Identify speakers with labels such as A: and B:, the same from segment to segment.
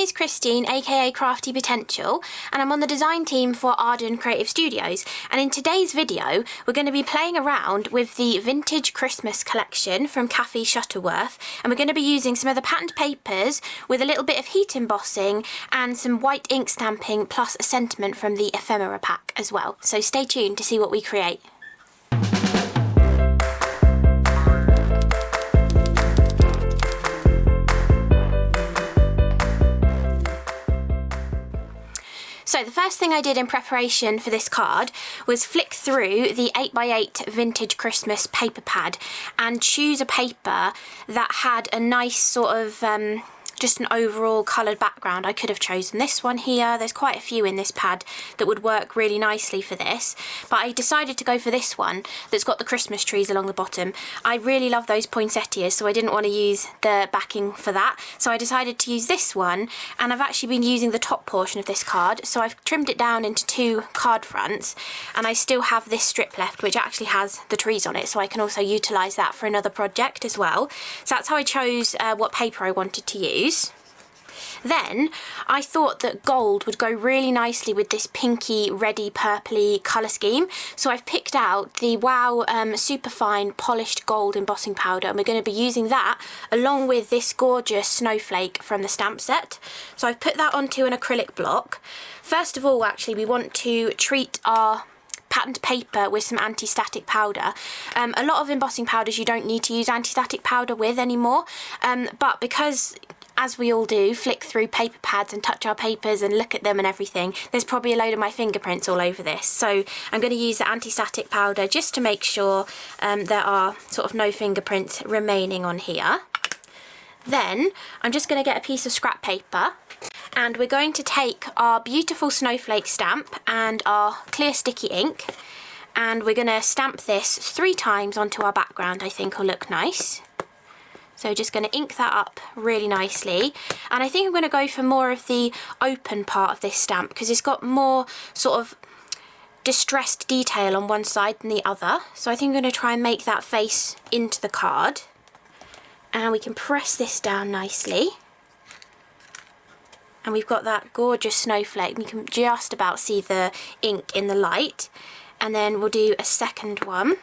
A: is Christine, aka Crafty Potential, and I'm on the design team for Arden Creative Studios. And in today's video, we're going to be playing around with the vintage Christmas collection from Cafe Shuttleworth, and we're going to be using some of the patterned papers with a little bit of heat embossing and some white ink stamping plus a sentiment from the ephemera pack as well. So stay tuned to see what we create. So the first thing I did in preparation for this card was flick through the 8x8 vintage Christmas paper pad and choose a paper that had a nice sort of just an overall coloured background. I could have chosen this one here. There's quite a few in this pad that would work really nicely for this, but I decided to go for this one that's got the Christmas trees along the bottom. I really love those poinsettias, so I didn't want to use the backing for that, so I decided to use this one. And I've actually been using the top portion of this card, so I've trimmed it down into 2 card fronts, and I still have this strip left which actually has the trees on it, so I can also utilise that for another project as well. So that's how I chose what paper I wanted to use. Then I thought that gold would go really nicely with this pinky, reddy, purpley colour scheme. So I've picked out the Wow Superfine Polished Gold Embossing Powder, and we're going to be using that along with this gorgeous snowflake from the stamp set. So I've put that onto an acrylic block. First of all, actually, we want to treat our patterned paper with some anti-static powder. A lot of embossing powders you don't need to use anti-static powder with anymore, but because, as we all do, flick through paper pads and touch our papers and look at them and everything, there's probably a load of my fingerprints all over this. So I'm going to use the anti-static powder just to make sure there are sort of no fingerprints remaining on here. Then I'm just going to get a piece of scrap paper, and we're going to take our beautiful snowflake stamp and our clear sticky ink, and we're going to stamp this 3 times onto our background. I think will look nice. So just going to ink that up really nicely, and I think I'm going to go for more of the open part of this stamp because it's got more sort of distressed detail on one side than the other. So I think I'm going to try and make that face into the card, and we can press this down nicely. And we've got that gorgeous snowflake. You can just about see the ink in the light. And then we'll do a second one.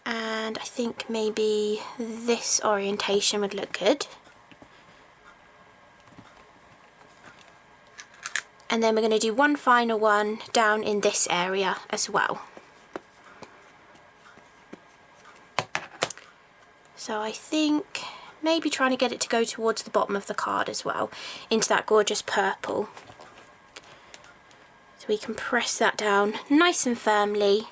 A: And I think maybe this orientation would look good. And then we're going to do one final one down in this area as well. So I think maybe trying to get it to go towards the bottom of the card as well, into that gorgeous purple. So we can press that down nice and firmly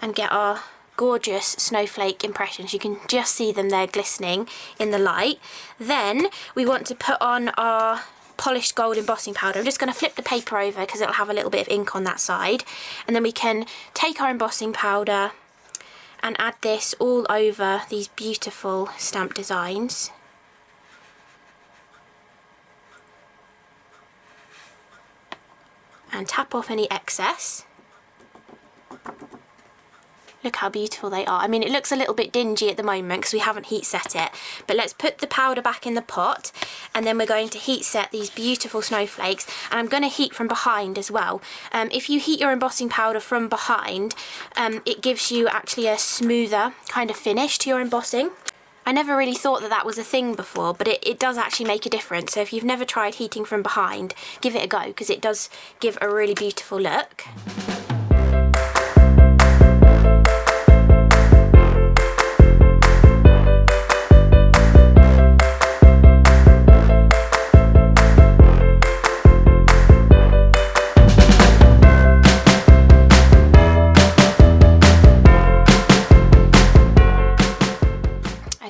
A: and get our gorgeous snowflake impressions. You can just see them there glistening in the light. Then we want to put on our polished gold embossing powder. I'm just going to flip the paper over because it'll have a little bit of ink on that side, and then we can take our embossing powder and add this all over these beautiful stamp designs. And tap off any excess. Look how beautiful they are. I mean, it looks a little bit dingy at the moment because we haven't heat set it, but let's put the powder back in the pot, and then we're going to heat set these beautiful snowflakes. And I'm going to heat from behind as well. If you heat your embossing powder from behind, it gives you actually a smoother kind of finish to your embossing. I never really thought that that was a thing before, but it does actually make a difference. So if you've never tried heating from behind, give it a go because it does give a really beautiful look.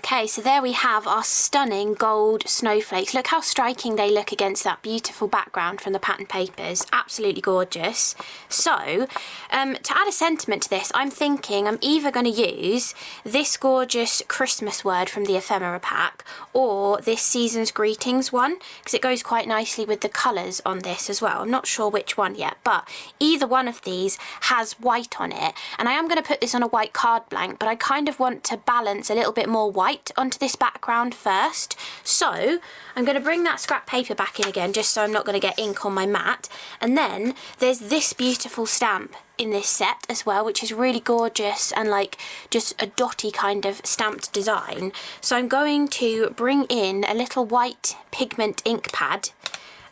A: Okay, so there we have our stunning gold snowflakes. Look how striking they look against that beautiful background from the patterned papers. Absolutely gorgeous. So, to add a sentiment to this, I'm thinking I'm either going to use this gorgeous Christmas word from the ephemera pack or this Season's Greetings one, because it goes quite nicely with the colours on this as well. I'm not sure which one yet, but either one of these has white on it. And I am going to put this on a white card blank, but I kind of want to balance a little bit more white on onto this background first. So I'm going to bring that scrap paper back in again, just so I'm not going to get ink on my mat. And then there's this beautiful stamp in this set as well, which is really gorgeous and like just a dotty kind of stamped design. So I'm going to bring in a little white pigment ink pad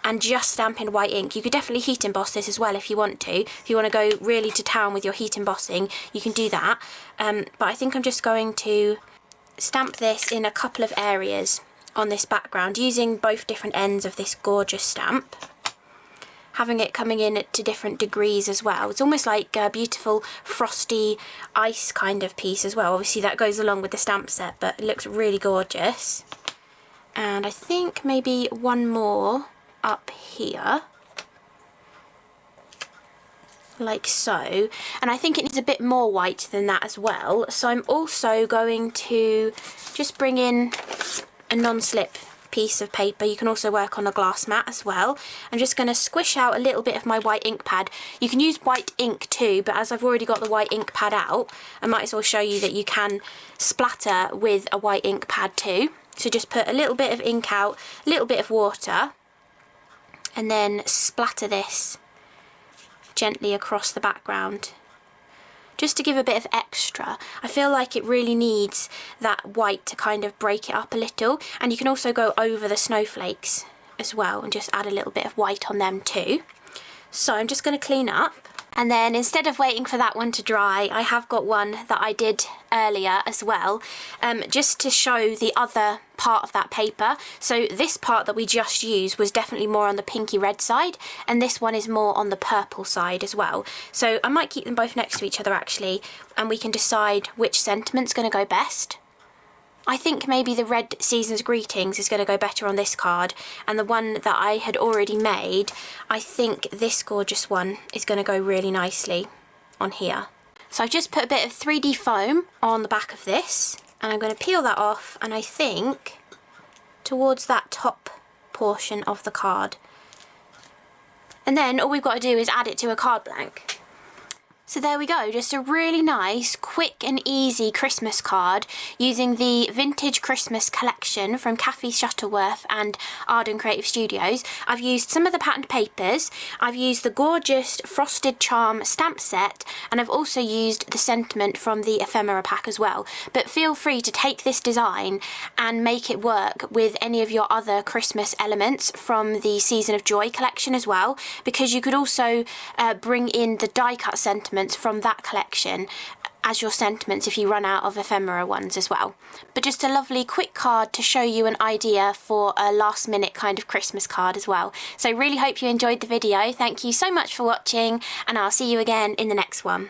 A: and just stamp in white ink. You could definitely heat emboss this as well if you want to. If you want to go really to town with your heat embossing, you can do that. But I think I'm just going to stamp this in a couple of areas on this background using both different ends of this gorgeous stamp, having it coming in to different degrees as well. It's almost like a beautiful frosty ice kind of piece as well. Obviously that goes along with the stamp set, but it looks really gorgeous. And I think maybe one more up here, like so, and I think it needs a bit more white than that as well. So I'm also going to just bring in a non-slip piece of paper. You can also work on a glass mat as well. I'm just going to squish out a little bit of my white ink pad. You can use white ink too, but as I've already got the white ink pad out, I might as well show you that you can splatter with a white ink pad too. So just put a little bit of ink out, a little bit of water, and then splatter this gently across the background, just to give a bit of extra. I feel like it really needs that white to kind of break it up a little, and you can also go over the snowflakes as well and just add a little bit of white on them too. So I'm just going to clean up, and then instead of waiting for that one to dry, I have got one that I did earlier as well, just to show the other part of that paper. So this part that we just used was definitely more on the pinky red side, and this one is more on the purple side as well. So I might keep them both next to each other actually, and we can decide which sentiment's going to go best. I think maybe the red Season's Greetings is going to go better on this card, and the one that I had already made, I think this gorgeous one is going to go really nicely on here. So I've just put a bit of 3D foam on the back of this, and I'm going to peel that off, and I think towards that top portion of the card. And then all we've got to do is add it to a card blank. So there we go, just a really nice, quick and easy Christmas card using the Vintage Christmas collection from Kathy Shuttleworth and Arden Creative Studios. I've used some of the patterned papers, I've used the gorgeous Frosted Charm stamp set, and I've also used the sentiment from the ephemera pack as well. But feel free to take this design and make it work with any of your other Christmas elements from the Season of Joy collection as well, because you could also bring in the die cut sentiment from that collection as your sentiments if you run out of ephemera ones as well. But just a lovely quick card to show you an idea for a last minute kind of Christmas card as well. So really hope you enjoyed the video. Thank you so much for watching, and I'll see you again in the next one.